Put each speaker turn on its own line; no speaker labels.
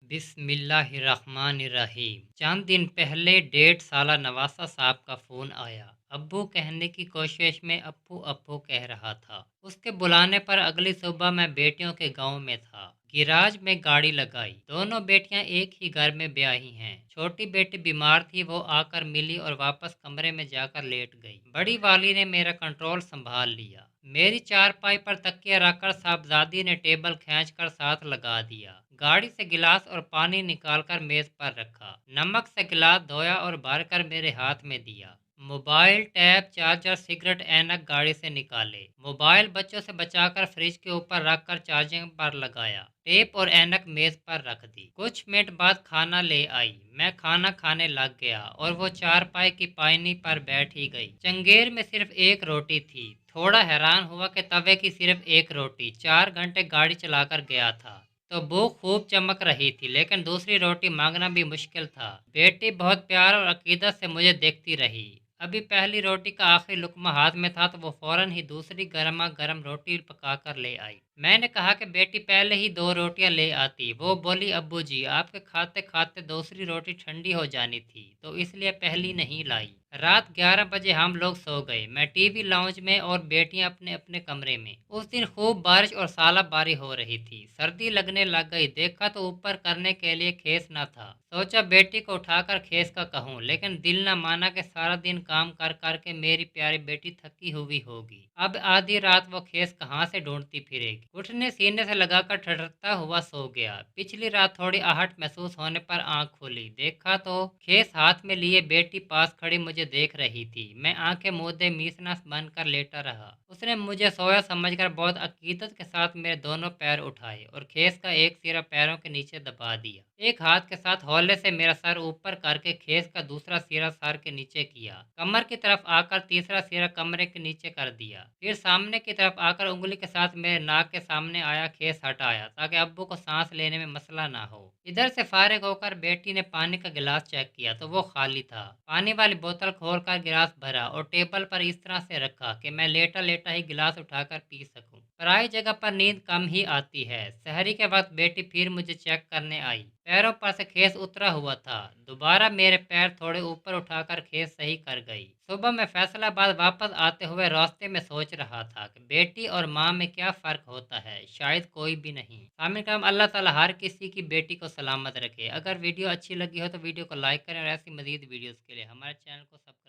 बिस्मिल्लाहिर्रहमानिर्रहीम। चंद दिन पहले 1.5 साला नवासा साहब का फ़ोन आया। अब्बू कहने की कोशिश में अप्पू अप्पू कह रहा था। उसके बुलाने पर अगली सुबह मैं बेटियों के गांव में था। गिराज में गाड़ी लगाई। दोनों बेटियां एक ही घर में ब्याही हैं। छोटी बेटी बीमार थी, वो आकर मिली और वापस कमरे में जाकर लेट गई। बड़ी वाली ने मेरा कंट्रोल संभाल लिया। मेरी चारपाई पर तकिया रखकर साहबजादी ने टेबल खींचकर साथ लगा दिया। गाड़ी से गिलास और पानी निकालकर मेज पर रखा। नमक से गिलास धोया और भरकर मेरे हाथ में दिया। मोबाइल, टैब, चार्जर, सिगरेट, ऐनक गाड़ी से निकाले। मोबाइल बच्चों से बचाकर फ्रिज के ऊपर रखकर चार्जिंग पर लगाया। टेप और ऐनक मेज पर रख दी। कुछ मिनट बाद खाना ले आई। मैं खाना खाने लग गया और वो चारपाई की पायनी पर बैठ ही गई। चंगेर में सिर्फ एक रोटी थी। थोड़ा हैरान हुआ कि तवे की सिर्फ एक रोटी। 4 घंटे गाड़ी चलाकर गया था तो भूख खूब चमक रही थी, लेकिन दूसरी रोटी मांगना भी मुश्किल था। बेटी बहुत प्यार और अकीदत से मुझे देखती रही। अभी पहली रोटी का आखिरी लुकमा हाथ में था तो वो फौरन ही दूसरी गर्मा गर्म रोटी पकाकर ले आई। मैंने कहा कि बेटी पहले ही 2 रोटियां ले आती। वो बोली, अब्बू जी, आपके खाते खाते दूसरी रोटी ठंडी हो जानी थी तो इसलिए पहली नहीं लाई। रात 11 बजे हम लोग सो गए। मैं टीवी लाउंज में और बेटियां अपने अपने कमरे में। उस दिन खूब बारिश और सालाबारी हो रही थी। सर्दी लगने लग गई। देखा तो ऊपर करने के लिए खेस न था। सोचा बेटी को उठाकर खेस का कहूँ, लेकिन दिल न माना कि सारा दिन काम कर कर के मेरी प्यारी बेटी थकी हुई होगी। अब आधी रात वो खेस कहाँ से ढूंढती फिरेगी। उठने सीने से लगाकर ठठरता हुआ सो गया। पिछली रात थोड़ी आहट महसूस होने पर आंख खोली। देखा तो खेस हाथ में लिए बेटी पास खड़ी मुझे देख रही थी। मैं आंखें मूंदे मीसना बनकर लेटा रहा। उसने मुझे सोया समझकर बहुत अकीदत के साथ मेरे दोनों पैर उठाए और खेस का एक सिरा पैरों के नीचे दबा दिया। एक हाथ के साथ हौले से मेरा सर ऊपर करके खेस का दूसरा सिरा सर के नीचे किया। कमर की तरफ आकर तीसरा सिरा कमरे के नीचे कर दिया। फिर सामने की तरफ आकर उंगली के साथ मेरे नाक के सामने आया खेस हटाया ताकि अब्बू को सांस लेने में मसला ना हो। इधर से फारिग होकर बेटी ने पानी का गिलास चेक किया तो वो खाली था। पानी वाली बोतल खोलकर गिलास भरा और टेबल पर इस तरह से रखा कि मैं लेटा लेटा ही गिलास उठाकर पी सकूं। पराई जगह पर नींद कम ही आती है। सहरी के वक्त बेटी फिर मुझे चेक करने आई। पैरों पर से खेस उतरा हुआ था। दोबारा मेरे पैर थोड़े ऊपर उठाकर खेस सही कर गई। सुबह मैं फैसलाबाद वापस आते हुए रास्ते में सोच रहा था कि बेटी और माँ में क्या फर्क होता है। शायद कोई भी नहीं। आमिर काम, अल्लाह ताला हर किसी की बेटी को सलामत रखे। अगर वीडियो अच्छी लगी हो तो वीडियो को लाइक करें और ऐसी मजीद वीडियोस के लिए हमारे चैनल को सब्सक्राइब